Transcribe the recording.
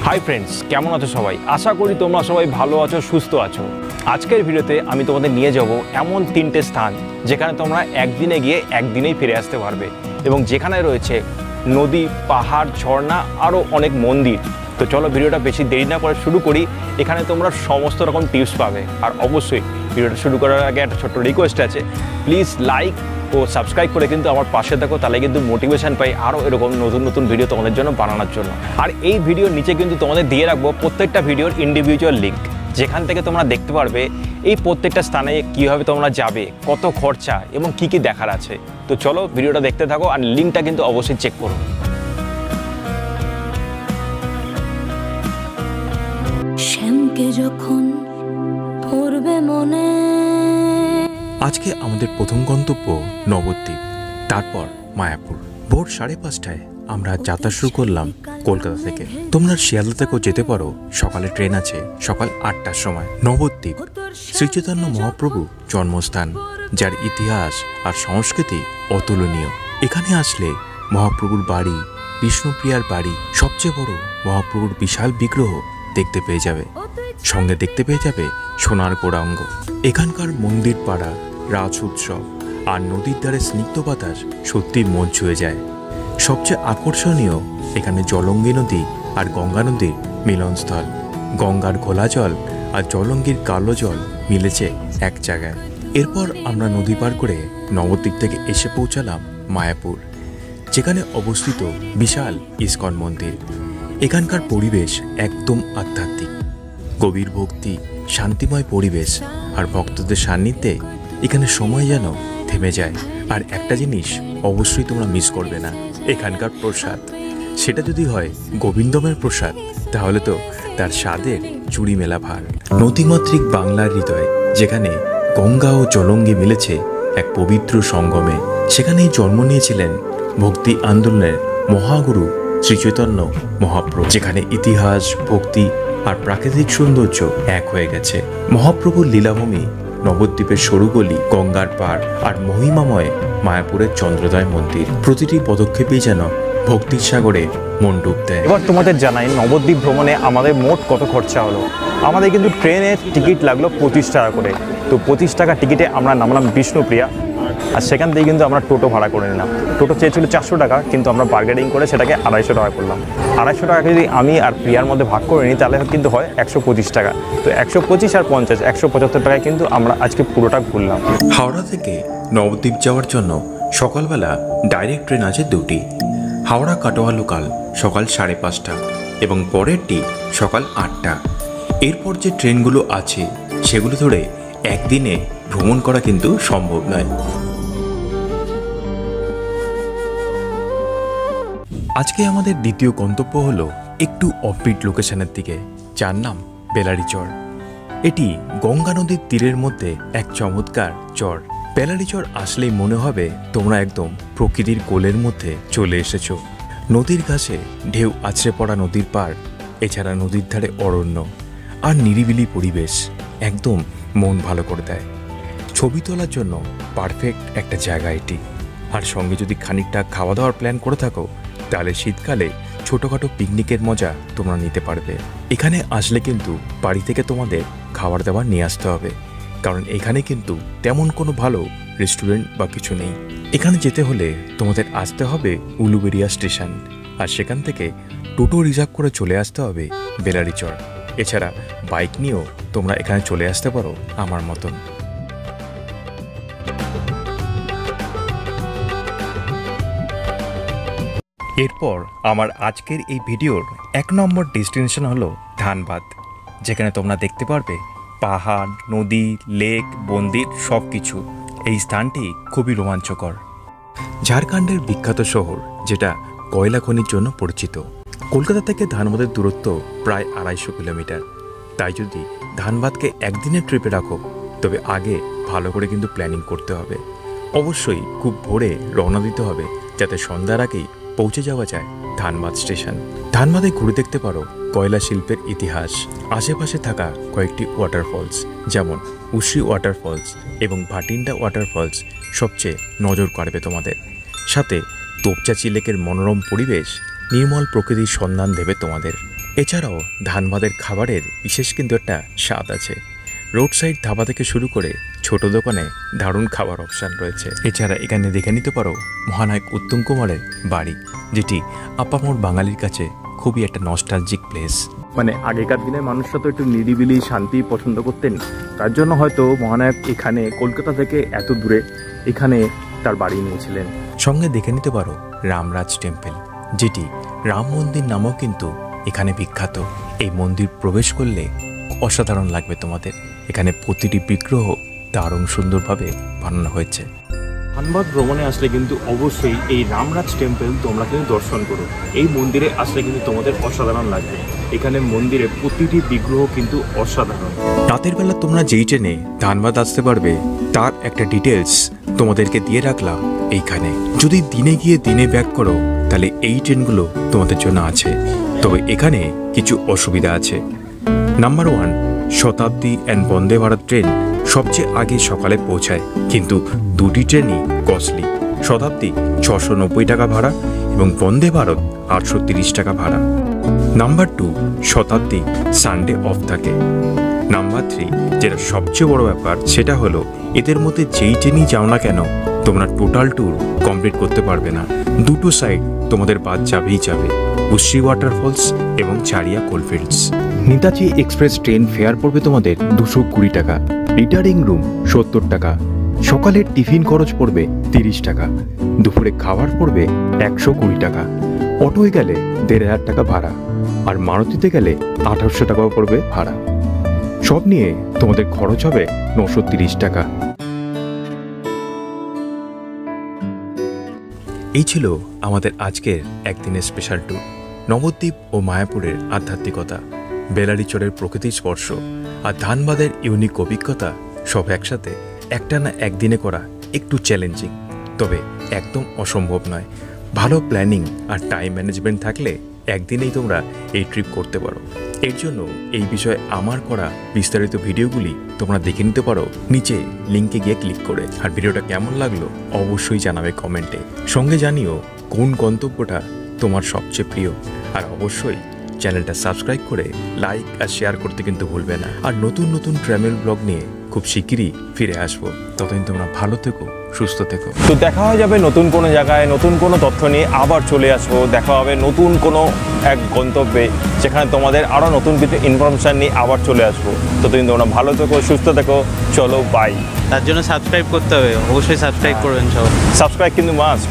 Hi friends, কেমন আছো সবাই? আশা করি তোমরা সবাই ভালো আছো, সুস্থ আছো। আজকের ভিডিওতে আমি তোমাদের নিয়ে যাব এমন 3টে স্থান যেখানে তোমরা একদিনে গিয়ে একদিনেই ফিরে আসতে পারবে এবং যেখানে রয়েছে নদী, পাহাড়, ঝর্ণা, আরও অনেক মন্দির। তো চলো ভিডিওটা বেশি দেরি না করে শুরু করি। এখানে তোমরা সমস্ত রকম টিপস পাবে। আর অবশ্যই ভিডিওটা শুরু করার আগে একটা ছোট্ট রিকোয়েস্ট আছে, প্লিজ লাইক ও সাবস্ক্রাইব করে কিন্তু আমার পাশে থাকো, তাহলে কিন্তু মোটিভেশন পাই আরও এরকম নতুন নতুন ভিডিও তোমাদের জন্য বানানোর জন্য। আর এই ভিডিওর নিচে কিন্তু তোমাদের দিয়ে রাখবো প্রত্যেকটা ভিডিওর ইন্ডিভিজুয়াল লিঙ্ক, যেখান থেকে তোমরা দেখতে পারবে এই প্রত্যেকটা স্থানে কীভাবে তোমরা যাবে, কত খরচা এবং কি কি দেখার আছে। তো চলো ভিডিওটা দেখতে থাকো আর লিঙ্কটা কিন্তু অবশ্যই চেক করো। শ্যামকে যখন পড়বে মনে। আজকে আমাদের প্রথম গন্তব্য নবদ্বীপ, তারপর মায়াপুর। ভোর 5:30টায় আমরা যাত্রা শুরু করলাম কলকাতা থেকে। তোমরা শিয়ালদা থেকেও যেতে পারো, সকালে ট্রেন আছে সকাল 8টার সময়। নবদ্বীপ শ্রীচৈতন্য মহাপ্রভু জন্মস্থান, যার ইতিহাস আর সংস্কৃতি অতুলনীয়। এখানে আসলে মহাপ্রভুর বাড়ি, বিষ্ণুপ্রিয়ার বাড়ি, সবচেয়ে বড় মহাপ্রভুর বিশাল বিগ্রহ দেখতে পেয়ে যাবে। সঙ্গে দেখতে পেয়ে যাবে সোনার গৌরাঙ্গ। এখানকার মন্দির পাড়া, রাজ উৎসব আর নদীর ধারে স্নিগ্ধ বাতাস সত্যি মন ছুঁয়ে যায়। সবচেয়ে আকর্ষণীয় এখানে জলঙ্গি নদী আর গঙ্গা নদীর মিলনস্থল। গঙ্গার ঘোলা জল আর জলঙ্গির কালো জল মিলেছে এক জায়গায়। এরপর আমরা নদী পার করে নবদ্বীপ থেকে এসে পৌঁছালাম মায়াপুর, যেখানে অবস্থিত বিশাল ইস্কন মন্দির। এখানকার পরিবেশ একদম আধ্যাত্মিক, গভীর ভক্তি, শান্তিময় পরিবেশ আর ভক্তদের সান্নিধ্যে এখানে সময় যেন থেমে যায়। আর একটা জিনিস অবশ্যই তোমরা মিস করবে না, এখানকার প্রসাদ। সেটা যদি হয় গোবিন্দমের প্রসাদ, তাহলে তো তার স্বাদের চুরি মেলা ভার। নদীমাতৃক বাংলার হৃদয়, যেখানে গঙ্গা ও জলঙ্গি মিলেছে এক পবিত্র সঙ্গমে। সেখানেই জন্ম নিয়েছিলেন ভক্তি আন্দোলনের মহাগুরু শ্রীচৈতন্য মহাপ্রভু, যেখানে ইতিহাস, ভক্তি আর প্রাকৃতিক সৌন্দর্য এক হয়ে গেছে। মহাপ্রভুর লীলাভূমি নবদ্বীপের সরু গলি, গঙ্গার পাড় আর মহিমাময় মায়াপুরের চন্দ্রোদয় মন্দির। প্রতিটি পদক্ষেপেই যেন ভক্তির সাগরে মন ডুব দেয়। এবার তোমাদের জানাই নবদ্বীপ ভ্রমণে আমাদের মোট কত খরচা হলো। আমাদের কিন্তু ট্রেনের টিকিট লাগলো 25 টাকা করে। তো 25 টাকা টিকিটে আমরা নামলাম বিষ্ণুপ্রিয়া, আর সেখান থেকে কিন্তু আমরা টোটো ভাড়া করে নিলাম। টোটো চেয়েছিল 400 টাকা, কিন্তু আমরা বার্গেনিং করে সেটাকে 250 টাকা করলাম। 250 টাকা যদি আমি আর প্রিয়ার মধ্যে ভাগ করে নিই, তাহলে কিন্তু হয় 125 টাকা। তো 125 আর 50, 175 টাকায় কিন্তু আমরা আজকে পুরোটা ঘুরলাম। হাওড়া থেকে নবদ্বীপ যাওয়ার জন্য সকালবেলা ডাইরেক্ট ট্রেন আছে 2টি। হাওড়া কাটোয়া লোকাল সকাল 5:30 এবং পরেরটি সকাল 8টা। এরপর যে ট্রেনগুলো আছে সেগুলো ধরে একদিনে ভ্রমণ করা কিন্তু সম্ভব নয়। আজকে আমাদের দ্বিতীয় গন্তব্য হলো একটু অফবিট লোকেশনের দিকে, যার নাম বেলারিচর। এটি গঙ্গা নদীর তীরের মধ্যে এক চমৎকার চর। বেলারিচর আসলেই মনে হবে তোমরা একদম প্রকৃতির কোলের মধ্যে চলে এসেছো। নদীর ঘাসে ঢেউ আছড়ে পড়া নদীর পাড়, এছাড়া নদীর ধারে অরণ্য আর নিরিবিলি পরিবেশ একদম মন ভালো করে দেয়। ছবি তোলার জন্য পারফেক্ট একটা জায়গা এটি। আর সঙ্গে যদি খানিকটা খাওয়া দাওয়ার প্ল্যান করে থাকো, তাহলে শীতকালে ছোটোখাটো পিকনিকের মজা তোমরা নিতে পারবে। এখানে আসলে কিন্তু বাড়ি থেকে তোমাদের খাবার দাবার নিয়ে আসতে হবে, কারণ এখানে কিন্তু তেমন কোনো ভালো রেস্টুরেন্ট বা কিছু নেই। এখানে যেতে হলে তোমাদের আসতে হবে উলুবেড়িয়া স্টেশন, আর সেখান থেকে টোটো রিজার্ভ করে চলে আসতে হবে বেলারিচর। এছাড়া বাইক নিয়েও তোমরা এখানে চলে আসতে পারো আমার মতন। এরপর আমার আজকের এই ভিডিওর 1 নম্বর ডেস্টিনেশন হলো ধানবাদ, যেখানে তোমরা দেখতে পারবে পাহাড়, নদী, লেক, মন্দির সব কিছু। এই স্থানটি খুবই রোমাঞ্চকর। ঝাড়খণ্ডের বিখ্যাত শহর, যেটা কয়লা খনির জন্য পরিচিত। কলকাতা থেকে ধানবাদের দূরত্ব প্রায় 250 কিলোমিটার। তাই যদি ধানবাদকে একদিনের ট্রিপে রাখো, তবে আগে ভালো করে কিন্তু প্ল্যানিং করতে হবে। অবশ্যই খুব ভোরে রওনা দিতে হবে, যাতে সন্ধ্যার আগেই পৌঁছে যাওয়া যায় ধানবাদ স্টেশন। ধানবাদে ঘুরে দেখতে পারো কয়লা শিল্পের ইতিহাস, আশেপাশে থাকা কয়েকটি ওয়াটারফলস, যেমন উশ্রী ওয়াটারফলস এবং ভাটিন্ডা ওয়াটারফলস সবচেয়ে নজর কাড়বে তোমাদের। সাথে তোপচাঁচি লেকের মনোরম পরিবেশ নির্মল প্রকৃতির সন্ধান দেবে তোমাদের। এছাড়াও ধানবাদের খাবারের বিশেষ কিন্তু একটা স্বাদ আছে। রোড সাইড ধাবা থেকে শুরু করে ছোট দোকানে দারুণ খাবার অপশান রয়েছে। এছাড়া এখানে দেখে নিতে পারো মহানায়ক উত্তম কুমারের বাড়ি, যেটি আপামর বাঙালির কাছে খুবই একটা নস্টালজিক প্লেস। মানে আগেকার দিনে মানুষরা তো একটু নিরিবিলি শান্তি পছন্দ করতেন, তার জন্য হয়তো মহানায়ক এখানে কলকাতা থেকে এত দূরে এখানে তার বাড়ি নিয়েছিলেন। সঙ্গে দেখে নিতে পারো রামরাজ টেম্পল, যেটি রাম মন্দির নামও কিন্তু এখানে বিখ্যাত। এই মন্দির প্রবেশ করলে অসাধারণ লাগবে তোমাদের। এখানে প্রতিটি বিগ্রহ দারুণ সুন্দরভাবে বানানো হয়েছে। ধানবাদ ভ্রমণে আসলে কিন্তু অবশ্যই এই রামরাজ টেম্পল তোমরা কিন্তু দর্শন করো। এই মন্দিরে আসলে কিন্তু তোমাদের অসাধারণ লাগবে। এখানে মন্দিরে প্রতিটি বিগ্রহ কিন্তু অসাধারণ। রাতের বেলা তোমরা যেই ট্রেনে ধানবাদ আসতে পারবে তার একটা ডিটেলস তোমাদেরকে দিয়ে রাখলাম এইখানে। যদি দিনে গিয়ে দিনে ব্যাক করো তাহলে এই ট্রেনগুলো তোমাদের জন্য আছে, তবে এখানে কিছু অসুবিধা আছে। Number 1, Shatabdi and Vande Bharat train সবচেয়ে আগে সকালে পৌঁছায়, কিন্তু দুটি ট্রেনই কস্টলি। শতাব্দী 690 টাকা ভাড়া এবং বন্দে ভারত 830 টাকা ভাড়া। নাম্বার 2, শতাব্দী সানডে অফ থাকে। নাম্বার 3, যেটা সবচেয়ে বড় ব্যাপার, সেটা হলো এদের মধ্যে যেই ট্রেনই যাও না কেন তোমরা টোটাল ট্যুর কমপ্লিট করতে পারবে না। দুটো সাইড তোমাদের বাদ যাবেই যাবে, উশ্রী ওয়াটারফলস এবং Charia coalfields. Netaji express train fair পড়বে তোমাদের 220 টাকা, রিটার্নিং রুম 70 টাকা, সকালের টিফিন খরচ পড়বে 30 টাকা, দুপুরে খাবার পড়বে 120 টাকা, অটোয় গেলে 1500 টাকা ভাড়া, আর মারুতিতে গেলে 1800 টাকাও পড়বে ভাড়া। সব নিয়ে তোমাদের খরচ হবে 930 টাকা। এই ছিল আমাদের আজকের একদিনের স্পেশাল ট্যুর। নবদ্বীপ ও মায়াপুরের আধ্যাত্মিকতা, বেলারিচরের প্রকৃতির স্পর্শ আর ধানবাদের ইউনিক অভিজ্ঞতা সব একসাথে একটানা একদিনে করা একটু চ্যালেঞ্জিং, তবে একদম অসম্ভব নয়। ভালো প্ল্যানিং আর টাইম ম্যানেজমেন্ট থাকলে একদিনেই তোমরা এই ট্রিপ করতে পারো। এর জন্য এই বিষয়ে আমার করা বিস্তারিত ভিডিওগুলি তোমরা দেখে নিতে পারো নিচে লিঙ্কে গিয়ে ক্লিক করে। আর ভিডিওটা কেমন লাগলো অবশ্যই জানাবে কমেন্টে। সঙ্গে জানিও কোন গন্তব্যটা তোমার সবচেয়ে প্রিয়। আর অবশ্যই চ্যানেলটা সাবস্ক্রাইব করে লাইক আর শেয়ার করতে কিন্তু ভুলবে না। আর নতুন নতুন ট্রাভেল ব্লগ নিয়ে খুব শিগগিরই ফিরে আসবো। ততদিন তোমরা ভালো থেকো, সুস্থ থেকো। তো দেখা হয়ে যাবে নতুন কোনো জায়গায়, নতুন কোনো তথ্য নিয়ে আবার চলে আসবো। দেখা হবে নতুন কোনো এক গন্তব্যে, যেখানে তোমাদের আরও নতুন কিছু ইনফরমেশান নিয়ে আবার চলে আসবো। ততদিন তোমরা ভালো থেকো, সুস্থ থেকো। চলো বাই। তার জন্য সাবস্ক্রাইব করতে হবে, অবশ্যই সাবস্ক্রাইব করবেন সব। সাবস্ক্রাইব কিন্তু মাস্ট।